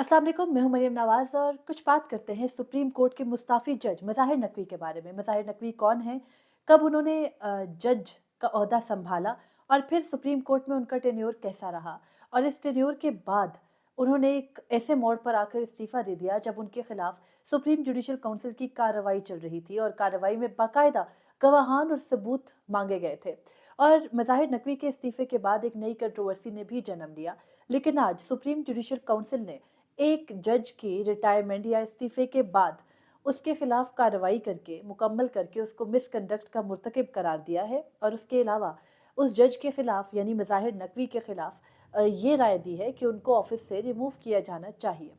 अस्सलाम वालेकुम, मैं हूं मरियम नवाज और कुछ बात करते हैं सुप्रीम कोर्ट के मुस्ताफी जज मज़ाहिर नकवी के बारे में। मज़ाहिर नकवी कौन है, कब उन्होंने जज का ओहदा संभाला और फिर सुप्रीम कोर्ट में उनका टेन्योर कैसा रहा, और इस टेन्योर के बाद उन्होंने एक ऐसे मोड़ पर आकर इस्तीफ़ा दे दिया जब उनके खिलाफ सुप्रीम जुडिशल काउंसिल की कार्रवाई चल रही थी और कार्रवाई में बाकायदा गवाहान और सबूत मांगे गए थे। और मज़ाहिर नकवी के इस्तीफ़े के बाद एक नई कंट्रोवर्सी ने भी जन्म लिया। लेकिन आज सुप्रीम जुडिशल काउंसिल ने एक जज की रिटायरमेंट या इस्तीफे के बाद उसके खिलाफ कार्रवाई करके मुकम्मल करके उसको मिसकंडक्ट का मुर्तकिब करार दिया है, और उसके अलावा उस जज के खिलाफ यानी मज़ाहिर नकवी के खिलाफ ये राय दी है कि उनको ऑफिस से रिमूव किया जाना चाहिए।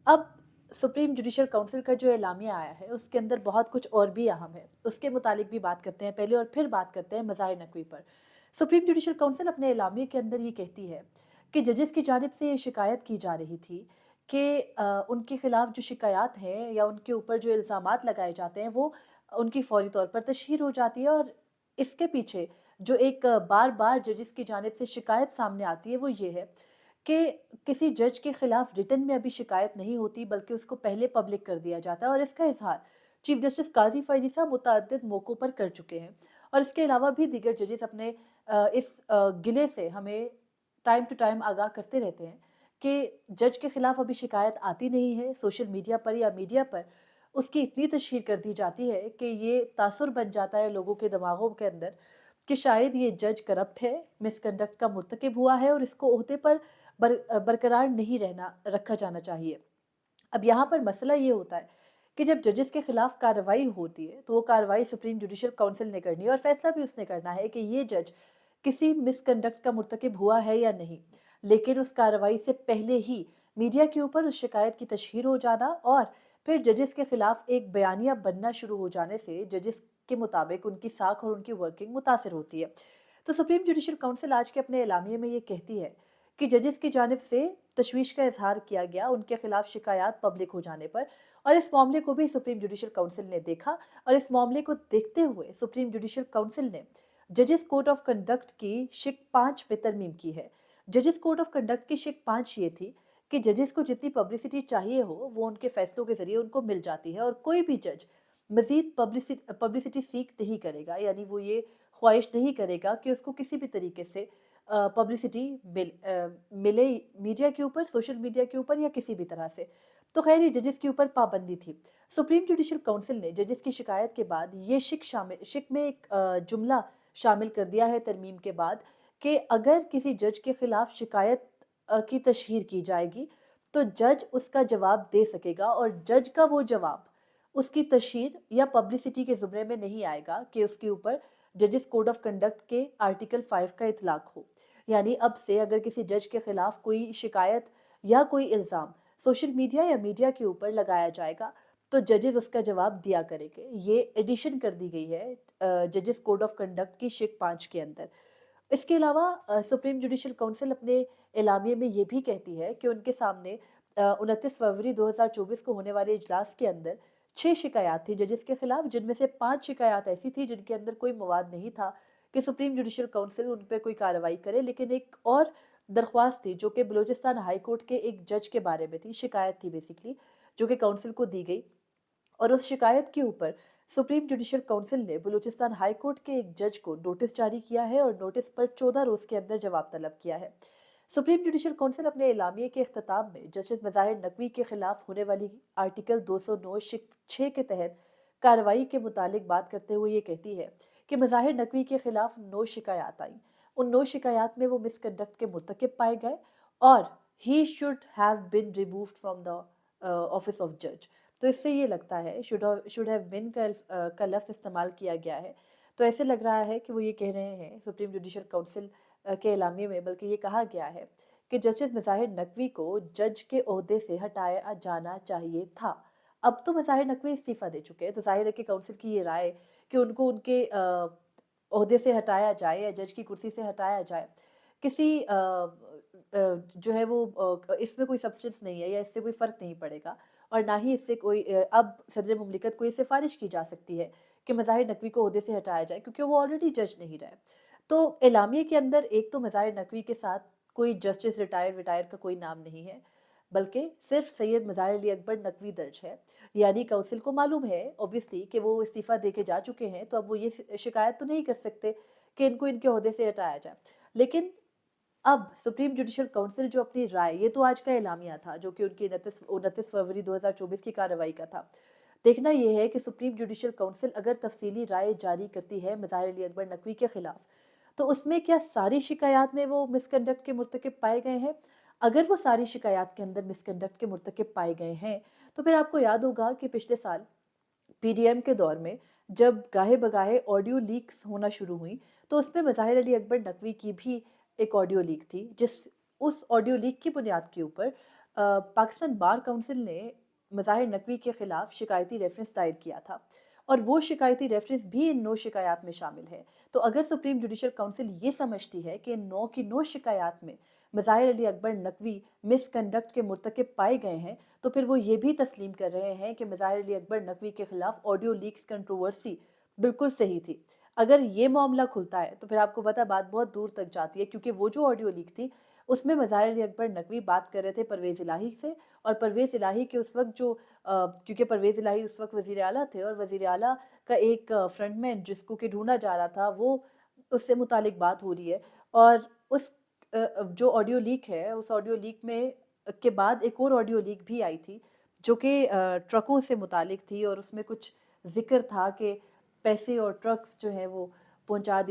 अब सुप्रीम जुडिशल काउंसिल का जो एलामिया आया है उसके अंदर बहुत कुछ और भी अहम है, उसके मुतालिक भी बात करते हैं पहले और फिर बात करते हैं मज़ाहिर नकवी पर। सुप्रीम जुडिशल काउंसिल अपने एलामिया के अंदर ये कहती है कि जजेस की जानिब से ये शिकायत की जा रही थी कि उनके खिलाफ जो शिकायत हैं या उनके ऊपर जो इल्ज़ामात लगाए जाते हैं वो उनकी फौरी तौर पर तशहीर हो जाती है, और इसके पीछे जो एक बार बार जजेस की जानिब से शिकायत सामने आती है वो ये है कि किसी जज के खिलाफ रिटन में अभी शिकायत नहीं होती बल्कि उसको पहले पब्लिक कर दिया जाता है, और इसका इजहार चीफ जस्टिस काजी फैजी साहब मुतअद्दिद मौक़ों पर कर चुके हैं। और इसके अलावा भी दीगर जजेस अपने इस गिले से हमें टाइम टू टाइम आगाह करते रहते हैं कि जज के खिलाफ अभी शिकायत आती नहीं है, सोशल मीडिया पर या मीडिया पर उसकी इतनी तशहीर कर दी जाती है कि ये तासुर बन जाता है लोगों के दिमागों के अंदर कि शायद ये जज करप्ट है, मिसकंडक्ट का मुर्तकिब हुआ है और इसको ओहदे पर बरकरार नहीं रहना रखा जाना चाहिए। अब यहाँ पर मसला ये होता है कि जब जजेस के खिलाफ कार्रवाई होती है तो वो कार्रवाई सुप्रीम जुडिशल काउंसिल ने करनी है और फैसला भी उसने करना है कि ये जज किसी मिसकंडक्ट का मुर्तकिब हुआ है या नहीं। लेकिन उस कार्रवाई से पहले ही मीडिया के ऊपर उस शिकायत की तशहीर हो जाना और फिर जजेस के खिलाफ एक बयानिया बनना शुरू हो जाने से जजेस के मुताबिक उनकी साख और उनकी वर्किंग मुतासर होती है। तो सुप्रीम जुडिशल काउंसिल आज के अपने एलामिये में ये कहती है कि जजेस की जानिब से तशवीश का इजहार किया गया उनके खिलाफ शिकायत पब्लिक हो जाने पर, और इस मामले को भी सुप्रीम जुडिशल काउंसिल ने देखा। और इस मामले को देखते हुए सुप्रीम जुडिशल काउंसिल ने जजेस कोड ऑफ कंडक्ट की शिक 5 पे तरमीम की है। जजेस कोड ऑफ कंडक्ट की शिक 5 ये थी कि जजेस को जितनी पब्लिसिटी चाहिए हो वो उनके फैसलों के जरिए उनको मिल जाती है, और कोई भी जज मजीद पब्लिसिटी सीख नहीं करेगा, यानी वो ये ख्वाहिश नहीं करेगा कि उसको किसी भी तरीके से पब्लिसिटी मिले मीडिया के ऊपर, सोशल मीडिया के ऊपर या किसी भी तरह से। तो खैर ये जजेस के ऊपर पाबंदी थी। सुप्रीम जुडिशल काउंसिल ने जजेस की शिकायत के बाद ये शिक में एक जुमला शामिल कर दिया है तरमीम के बाद कि अगर किसी जज के खिलाफ शिकायत की तशहीर की जाएगी तो जज उसका जवाब दे सकेगा, और जज का वो जवाब उसकी तशहीर या पब्लिसिटी के ज़ुमरे में नहीं आएगा कि उसके ऊपर जजेस कोड ऑफ कंडक्ट के आर्टिकल 5 का इतलाक हो। यानी अब से अगर किसी जज के खिलाफ कोई शिकायत या कोई इल्ज़ाम सोशल मीडिया या मीडिया के ऊपर लगाया जाएगा तो जजेस उसका जवाब दिया करेंगे। ये एडिशन कर दी गई है जजेस कोड ऑफ कंडक्ट की शिक 5 के अंदर। इसके अलावा सुप्रीम जुडिशल काउंसिल अपने एलामिये में ये भी कहती है कि उनके सामने 29 फरवरी 2024 को होने वाले इजलास के अंदर 6 शिकायत थी जजेस के खिलाफ, जिनमें से 5 शिकायत ऐसी थी जिनके अंदर कोई मवाद नहीं था कि सुप्रीम जुडिशल काउंसिल उन पे कोई कार्रवाई करे, लेकिन एक और दरख्वास्त थी जो कि बलूचिस्तान हाई कोर्ट के एक जज के बारे में थी, शिकायत थी बेसिकली, जो कि काउंसिल को दी गई। और उस शिकायत के ऊपर सुप्रीम जुडिशल काउंसिल ने बलूचिस्तान हाई कोर्ट के एक जज को नोटिस जारी किया है और नोटिस पर 14 रोज के अंदर जवाब तलब किया है। सुप्रीम जुडिशल काउंसिल अपने एलामिये के अख्ताम में जस्टिस मज़ाहिर नकवी के खिलाफ होने वाली आर्टिकल 209 शिक 6 के तहत कार्रवाई के मुतालिक बात करते हुए ये कहती है कि मज़ाहिर नकवी के खिलाफ 9 शिकायत आई। उन 9 शिकायत में वो मिसकंडक्ट के मुर्तकिब पाए गए और he should have been removed from the office of जज। तो इससे ये लगता है शुड हैव बिन का लफ्ज़ इस्तेमाल किया गया है। तो ऐसे लग रहा है कि वो ये कह रहे हैं सुप्रीम जुडिशल काउंसिल के एलामिये में, बल्कि ये कहा गया है कि जस्टिस मज़ाहिर नकवी को जज के ओहदे से हटाया जाना चाहिए था। अब तो मज़ाहिर नकवी इस्तीफ़ा दे चुके हैं, तो ज़ाहिर है कि काउंसिल की ये राय कि उनको उनके ओहदे से हटाया जाए या जज की कुर्सी से हटाया जाए, किसी जो है वो इसमें कोई सब्सटेंस नहीं है या इससे कोई फ़र्क नहीं पड़ेगा, और ना ही इससे कोई अब सदर मुमलिकत को ये सिफ़ारिश की जा सकती है कि मज़ाहिर नकवी को ओहदे से हटाया जाए क्योंकि वो ऑलरेडी जज नहीं रहे। तो एलामिये के अंदर एक तो मज़ाहिर नकवी के साथ कोई जस्टिस रिटायर विटायर का कोई नाम नहीं है। बल्कि सिर्फ सैयद मज़ाहिर अली अकबर नकवी दर्ज है। यानी काउंसिल को मालूम है ऑब्वियसली कि वो इस्तीफ़ा दे के जा चुके हैं, तो अब वो ये शिकायत तो नहीं कर सकते कि इनको इनके ओहदे से हटाया जाए। लेकिन अब सुप्रीम जुडिशल काउंसिल जो अपनी राय, ये तो आज का एलामिया था जो कि उनकी 29 फरवरी 2024 की कार्रवाई का था। देखना यह है कि सुप्रीम जुडिशल काउंसिल अगर तफसीली राय जारी करती है मज़ाहिर अली अकबर नकवी के खिलाफ, तो उसमें क्या सारी शिकायत में वो मिसकंडक्ट के मुर्तकिब पाए गए हैं? अगर वो सारी शिकायत के अंदर मिसकंडक्ट के मुर्तकिब पाए गए हैं, तो फिर आपको याद होगा कि पिछले साल पीडीएम के दौर में जब गाहे बगाहे ऑडियो लीक्स होना शुरू हुई, तो उसमें मज़ाहिर अली अकबर नकवी की भी एक ऑडियो लीक थी, उस ऑडियो लीक की बुनियाद के ऊपर पाकिस्तान बार काउंसिल ने मज़ाहिर नकवी के खिलाफ शिकायती रेफरेंस दायर किया था, और वो शिकायती रेफरेंस भी इन 9 शिकायत में शामिल है। तो अगर सुप्रीम जुडिशल काउंसिल ये समझती है कि इन 9 की 9 शिकायत में मज़ाहिर अली अकबर नकवी मिसकंडक्ट के मुर्तकिब पाए गए हैं, तो फिर वो ये भी तस्लीम कर रहे हैं कि मज़ाहिर अली अकबर नकवी के खिलाफ ऑडियो लीक्स कंट्रोवर्सी बिल्कुल सही थी। अगर ये मामला खुलता है, तो फिर आपको पता है बात बहुत दूर तक जाती है, क्योंकि वो जो ऑडियो लीक थी, उसमें मज़ाहिर अली अकबर नकवी बात कर रहे थे परवेज़ इलाही से, और परवेज़ इलाही के उस वक़्त क्योंकि परवेज़ इलाही उस वक़्त वज़ीर आला थे, और वज़ीर आला का एक फ्रंटमैन जिसको कि ढूँढा जा रहा था, वो उससे मुतालिक बात हो रही है। और उस जो ऑडियो लीक है, उस ऑडियो लीक में के बाद एक और ऑडियो लीक भी आई थी, जो कि ट्रकों से मुतालिक थी, और उसमें कुछ ज़िक्र था कि पैसे और ट्रक्स जो हैं वो पहुँचा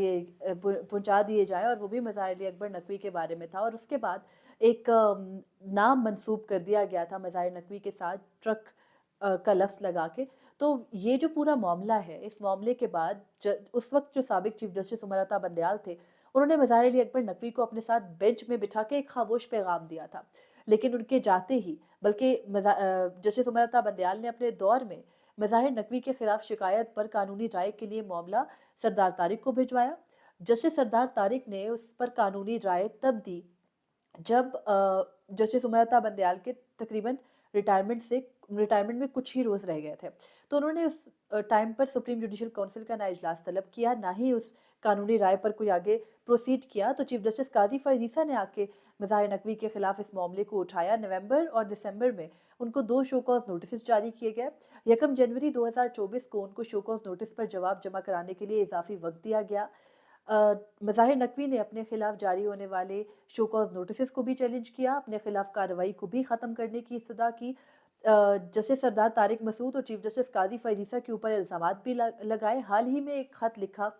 दिए जाएँ, और वो भी मज़ाहिर अली अकबर नकवी के बारे में था। और उसके बाद एक नाम मंसूब कर दिया गया था मज़ाहिर नकवी के साथ ट्रक का लफ्ज़ लगा के। तो ये जो पूरा मामला है, इस मामले के बाद उस वक़्त जो साबिक चीफ जस्टिस उमर अता बंदयाल थे, उन्होंने मज़ाहिर अली अकबर नकवी को अपने साथ बेंच में बिठा के एक खामोश पैगाम दिया था। लेकिन उनके जाते ही, बल्कि जस्टिस उमर अता बंदयाल ने अपने दौर में मज़ाहिर नकवी के खिलाफ शिकायत पर कानूनी राय के लिए मामला सरदार तारिक को भिजवाया। जस्टिस सरदार तारिक ने उस पर कानूनी राय तब दी जब जस्टिस उमर अता बंदयाल के तकरीबन रिटायरमेंट में कुछ ही रोज़ रह गए थे। तो उन्होंने उस टाइम पर सुप्रीम जुडिशल काउंसिल का ना इजलास तलब किया, ना ही उस कानूनी राय पर कोई आगे प्रोसीड किया। तो चीफ जस्टिस काज़ी फ़ाइज़ ईसा ने आके मज़ाहिर नकवी के खिलाफ इस मामले को उठाया। नवंबर और दिसंबर में उनको 2 शो कॉज़ नोटिस जारी किए गए। 1 जनवरी 2024 को उनको शो कॉज़ नोटिस पर जवाब जमा कराने के लिए इजाफ़ी वक़्त दिया गया। मज़ाहिर नकवी ने अपने खिलाफ जारी होने वाले शो कॉज़ नोटिस को भी चैलेंज किया, अपने खिलाफ कार्रवाई को भी ख़त्म करने की इस्तदा की। जस्टिस सरदार तारिक मसूद और चीफ जस्टिस काज़ी फ़ाइज़ ईसा के ऊपर इल्ज़ामात भी लगाए। हाल ही में एक ख़त लिखा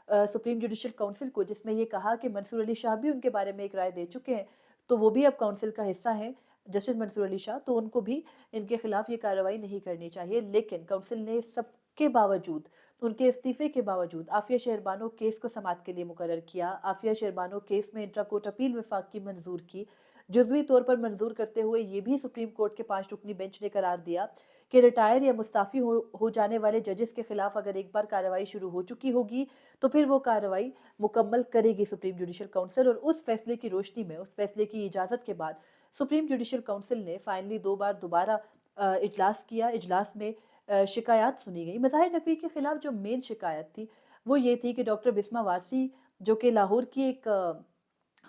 सुप्रीम जुडिशल काउंसिल को, जिसमें ये कहा कि मंसूर अली शाह भी उनके बारे में एक राय दे चुके हैं, तो वो भी अब काउंसिल का हिस्सा हैं, जस्टिस मंसूर अली शाह, तो उनको भी इनके खिलाफ ये कार्रवाई नहीं करनी चाहिए। लेकिन काउंसिल ने सब के बावजूद, उनके इस्तीफ़े के बावजूद आफ़िया शहरबानो केस को समाअत के लिए मुकर्रर किया। आफ़िया शहरबानो केस में इंट्रा कोर्ट अपील वफ़ाक़ की मंजूर की। जुज़वी तौर पर मंजूर करते हुए ये भी सुप्रीम कोर्ट के 5 रुकनी बेंच ने करार दिया कि रिटायर या मुस्ताफ़ी हो जाने वाले जजेस के खिलाफ अगर एक बार कार्रवाई शुरू हो चुकी होगी, तो फिर वो कार्रवाई मुकम्मल करेगी सुप्रीम जुडिशल काउंसिल। और उस फैसले की रोशनी में, उस फैसले की इजाज़त के बाद सुप्रीम जुडिशल काउंसिल ने फाइनली 2 बार दोबारा इजलास किया। इजलास में शिकायत सुनी गई। मज़ाहिर नकवी के खिलाफ जो मेन शिकायत थी, वो ये थी कि डॉक्टर बिस्मा वारसी, जो कि लाहौर की एक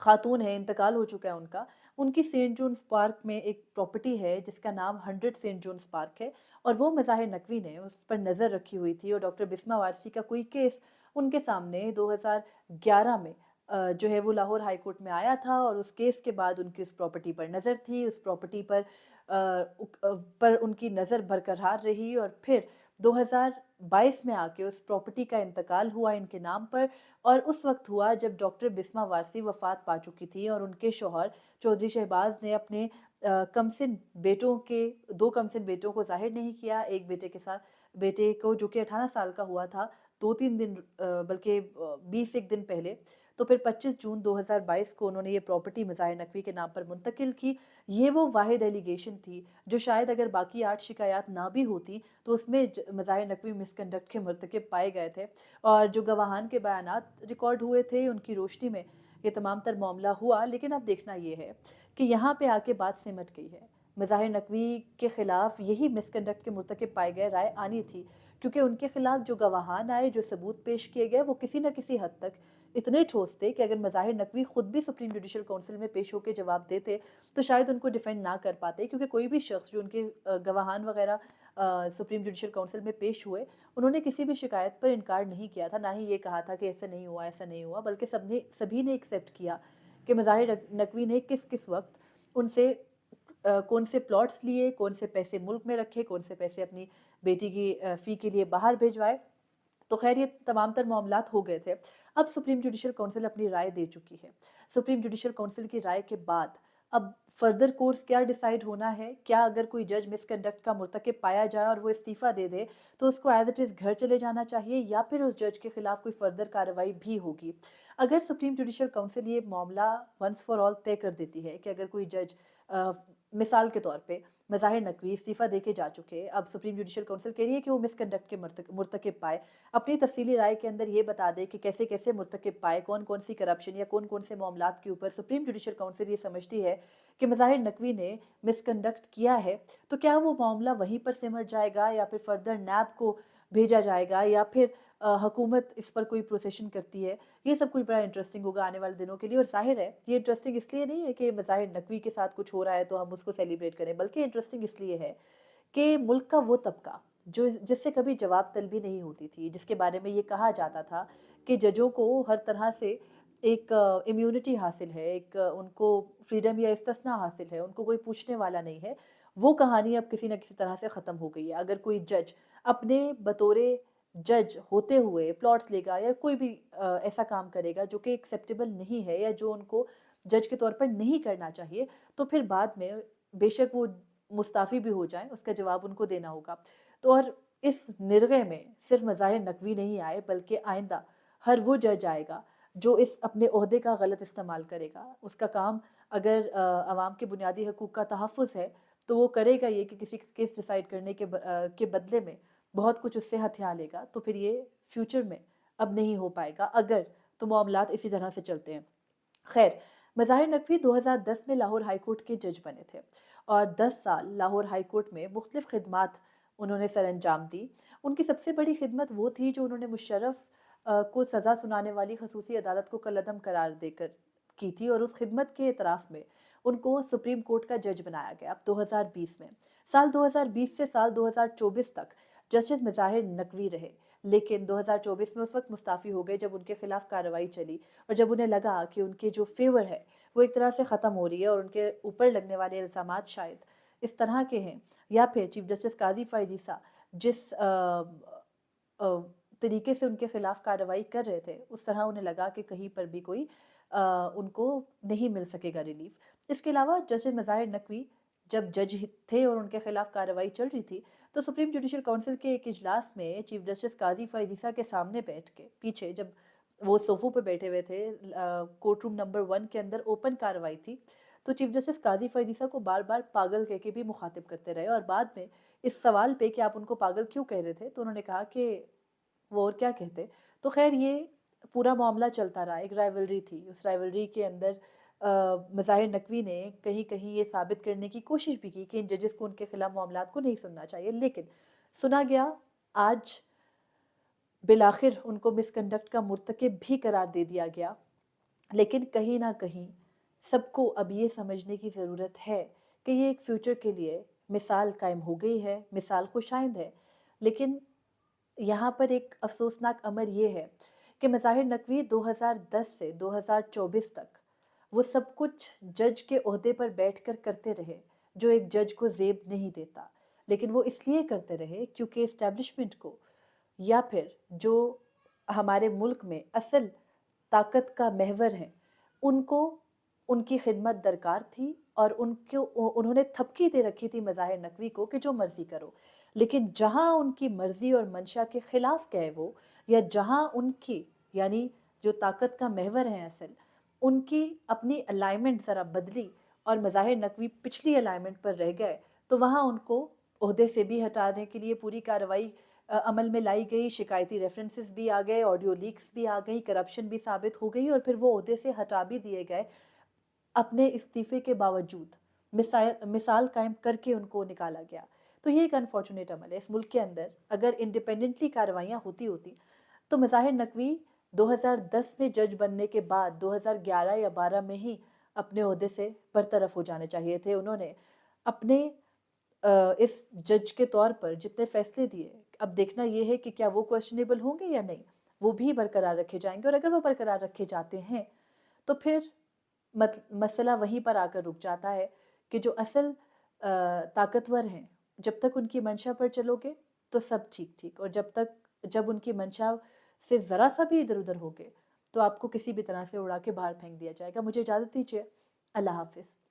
खातून है, इंतकाल हो चुका है उनका, उनकी सेंट जॉन्स पार्क में एक प्रॉपर्टी है जिसका नाम 100 सेंट जॉन्स पार्क है, और वो मज़ाहिर नकवी ने उस पर नज़र रखी हुई थी। और डॉक्टर बिस्मा वारसी का कोई केस उनके सामने 2011 में जो है वो लाहौर हाई कोर्ट में आया था, और उस केस के बाद उनकी उस प्रॉपर्टी पर नज़र थी, उस प्रॉपर्टी पर उनकी नज़र बरकरार रही, और फिर 2022 में आके उस प्रॉपर्टी का इंतकाल हुआ इनके नाम पर। और उस वक्त हुआ जब डॉक्टर बिस्मा वारसी वफ़ात पा चुकी थी, और उनके शौहर चौधरी शहबाज ने अपने कमसिन बेटों के 2 कमसिन बेटों को ज़ाहिर नहीं किया। एक बेटे को जो कि 18 साल का हुआ था, 2-3 दिन बल्कि 20 एक दिन पहले, तो फिर 25 जून 2022 को उन्होंने ये प्रॉपर्टी मज़ाहिर नकवी के नाम पर मुंतकिल की। ये वो वाहिद एलिगेशन थी जो शायद अगर बाकी 8 शिकायत ना भी होती, तो उसमें मज़ाहिर नकवी मिसकंडक्ट के मुर्तकिब पाए गए थे। और जो गवाहान के बयानात रिकॉर्ड हुए थे, उनकी रोशनी में ये तमाम तर मामला हुआ। लेकिन अब देखना ये है कि यहाँ पे आके बात सिमट गई है। मज़ाहिर नकवी के ख़िलाफ़ यही मिसकंडक्ट के मुर्तकिब पाए गए राय आनी थी, क्योंकि उनके ख़िलाफ़ जो गवाहान आए, जो सबूत पेश किए गए, वो किसी न किसी हद तक इतने ठोस थे कि अगर मज़ाहिर नकवी खुद भी सुप्रीम जुडिशल काउंसिल में पेश होकर जवाब देते तो शायद उनको डिफेंड ना कर पाते, क्योंकि कोई भी शख्स जो उनके गवाहान वगैरह सुप्रीम जुडिशल काउंसिल में पेश हुए, उन्होंने किसी भी शिकायत पर इनकार नहीं किया था, ना ही ये कहा था कि ऐसा नहीं हुआ ऐसा नहीं हुआ, बल्कि सभी ने एक्सेप्ट किया कि मज़ाहिर नकवी ने किस किस वक्त उनसे कौन से प्लॉट्स लिए, कौन से पैसे मुल्क में रखे, कौन से पैसे अपनी बेटी की फ़ी के लिए बाहर भिजवाए। तो खैर ये तमाम तर मामलात हो गए थे। अब सुप्रीम जुडिशल काउंसिल अपनी राय दे चुकी है। सुप्रीम जुडिशल काउंसिल की राय के बाद अब फर्दर कोर्स क्या डिसाइड होना है, क्या अगर कोई जज मिसकंडक्ट का मुर्तकिब पाया जाए और वो इस्तीफ़ा दे दे तो उसको एज़ इट इज़ घर चले जाना चाहिए, या फिर उस जज के खिलाफ कोई फर्दर कार्रवाई भी होगी। अगर सुप्रीम जुडिशल काउंसिल ये मामला वंस फॉर ऑल तय कर देती है कि अगर कोई जज मिसाल के तौर पे मज़ाहिर नकवी इस्तीफ़ा दे के जा चुके, अब सुप्रीम जुडिशल काउंसिल कह रही है कि वो मिसकंडक्ट के मुर्तकिब पाए, अपनी तफसीली राय के अंदर ये बता दे कि कैसे कैसे मुर्तकिब पाए, कौन कौन सी करप्शन या कौन कौन से मामलात के ऊपर सुप्रीम जुडिशल काउंसिल ये समझती है कि मज़ाहिर नकवी ने मिसकंडक्ट किया है, तो क्या वो मामला वहीं पर सिमट जाएगा या फिर फर्दर नैब को भेजा जाएगा, या फिर हुकूमत इस पर कोई प्रोसेशन करती है। ये सब कुछ बड़ा इंटरेस्टिंग होगा आने वाले दिनों के लिए, और ज़ाहिर है ये इंटरेस्टिंग इसलिए नहीं है कि मज़ाहिर नकवी के साथ कुछ हो रहा है तो हम उसको सेलिब्रेट करें, बल्कि इंटरेस्टिंग इसलिए है कि मुल्क का वो तबका जो जिससे कभी जवाब तलबी नहीं होती थी, जिसके बारे में ये कहा जाता था कि जजों को हर तरह से एक इम्यूनिटी हासिल है, एक उनको फ्रीडम या इस्तिस्ना हासिल है, उनको कोई पूछने वाला नहीं है, वो कहानी अब किसी न किसी तरह से ख़त्म हो गई है। अगर कोई जज अपने बतौरे जज होते हुए प्लॉट्स लेगा या कोई भी ऐसा काम करेगा जो कि एक्सेप्टेबल नहीं है या जो उनको जज के तौर पर नहीं करना चाहिए, तो फिर बाद में बेशक वो मुस्ताफ़ी भी हो जाएँ, उसका जवाब उनको देना होगा। तो और इस निर्णय में सिर्फ़ मज़ाहिर नकवी नहीं आए, बल्कि आइंदा हर वो जज आएगा जो इस अपने ओहदे का गलत इस्तेमाल करेगा। उसका काम अगर अवाम के बुनियादी हकूक़ का तहफ़्फ़ुज़ है, तो वो करेगा ये कि किसी का केस डिसाइड करने के बदले में बहुत कुछ उससे हथिया लेगा, तो फिर ये फ्यूचर में अब नहीं हो पाएगा अगर तो मामलात इसी तरह से चलते हैं। खैर, मज़ाहिर नकवी 2010 में लाहौर हाई कोर्ट के जज बने थे और 10 साल लाहौर हाई कोर्ट में मुख्तलिफ़ ख़िदमात उन्होंने सरअंजाम दी। उनकी सबसे बड़ी ख़िदमत वो थी जो उन्होंने मुशर्रफ को सज़ा सुनाने वाली ख़ुसूसी अदालत को कलअदम करार देकर की थी, और उस ख़िदमत के एतराफ़ में उनको सुप्रीम कोर्ट का जज बनाया गया 2020 में। साल 2020 से साल 2024 तक जस्टिस मज़ाहिर नकवी रहे, लेकिन 2024 में उस वक़्त मुस्ताफ़ी हो गए जब उनके खिलाफ कार्रवाई चली और जब उन्हें लगा कि उनके जो फ़ेवर है वो एक तरह से ख़त्म हो रही है और उनके ऊपर लगने वाले इल्ज़ामात शायद इस तरह के हैं, या फिर चीफ जस्टिस काज़ी फ़ाइज़ ईसा जिस अ, तरीके से उनके खिलाफ कार्रवाई कर रहे थे, उस तरह उन्हें लगा कि कहीं पर भी कोई उनको नहीं मिल सकेगा रिलीफ। इसके अलावा जस्टिस मज़ाहिर नकवी जब जज थे और उनके खिलाफ कार्रवाई चल रही थी, तो सुप्रीम जुडिशल काउंसिल के एक इजलास में चीफ जस्टिस काज़ी फ़ाइज़ ईसा के सामने बैठ के पीछे जब वो सोफों पे बैठे हुए थे, कोर्ट रूम नंबर 1 के अंदर ओपन कार्रवाई थी, तो चीफ जस्टिस काज़ी फ़ाइज़ ईसा को बार-बार पागल कह के भी मुखातिब करते रहे, और बाद में इस सवाल पे कि आप उनको पागल क्यों कह रहे थे, तो उन्होंने कहा कि वो और क्या कहते। तो खैर ये पूरा मामला चलता रहा, एक राइवलरी थी, उस राइवलरी के अंदर मज़ाहिर नकवी ने कहीं-कहीं ये साबित करने की कोशिश भी की कि इन जजेस को उनके खिलाफ मामलात को नहीं सुनना चाहिए, लेकिन सुना गया। आज बिलाखिर उनको मिसकंडक्ट का मुर्तकिब भी करार दे दिया गया, लेकिन कहीं न कहीं सबको अब ये समझने की ज़रूरत है कि ये एक फ्यूचर के लिए मिसाल कायम हो गई है, मिसाल खुशाइंद है, लेकिन यहाँ पर एक अफ़सोसनाक अमर ये है कि मज़ाहिर नकवी 2010 से 2024 तक वो सब कुछ जज के ओहदे पर बैठकर करते रहे, जो एक जज को ज़ेब नहीं देता। लेकिन वो इसलिए करते रहे क्योंकि एस्टेब्लिशमेंट को, या फिर जो हमारे मुल्क में असल ताकत का महवर है, उनको उनकी खिदमत दरकार थी, और उन्होंने थपकी दे रखी थी मज़ाहिर नकवी को कि जो मर्ज़ी करो। लेकिन जहाँ उनकी मर्ज़ी और मंशा के ख़िलाफ़ गए वो, या जहाँ उनकी यानी जो ताकत का महवर है असल, उनकी अपनी अलाइनमेंट ज़रा बदली और मज़ाहिर नकवी पिछली अलाइनमेंट पर रह गए, तो वहाँ उनको ओहदे से भी हटाने के लिए पूरी कार्रवाई अमल में लाई गई, शिकायती रेफरेंसेस भी आ गए, ऑडियो लीक्स भी आ गई, करप्शन भी साबित हो गई और फिर वो ओहदे से हटा भी दिए गए। अपने इस्तीफ़े के बावजूद मिसाल कायम करके उनको निकाला गया। तो ये एक अनफॉर्चुनेट अमल है इस मुल्क के अंदर। अगर इंडिपेंडेंटली कार्रवाइयाँ होती होती तो मज़ाहिर नकवी 2010 میں جج بننے کے بعد 2011 یا 12 میں ہی اپنے عہدے سے برطرف ہو جانے چاہیے تھے. انہوں نے اپنے اس جج کے طور پر جتنے فیصلے دیے، اب دیکھنا یہ ہے کہ کیا وہ کویسچنیبل ہوں گے یا نہیں، وہ بھی برقرار رکھے جائیں گے. اور اگر وہ برقرار رکھے جاتے ہیں تو پھر مسئلہ وہیں پر آ کر رک جاتا ہے کہ جو اصل طاقتور ہیں، جب تک ان کی منشا پر چلو گے تو سب ٹھیک ٹھیک، اور جب ان کی منشا سے ذرا سا بھی ادھر ادھر ہو گئے تو آپ کو کسی بھی طرح سے اڑا کے باہر پھینک دیا جائے گا. مجھے اجازت دیجیے. اللہ حافظ.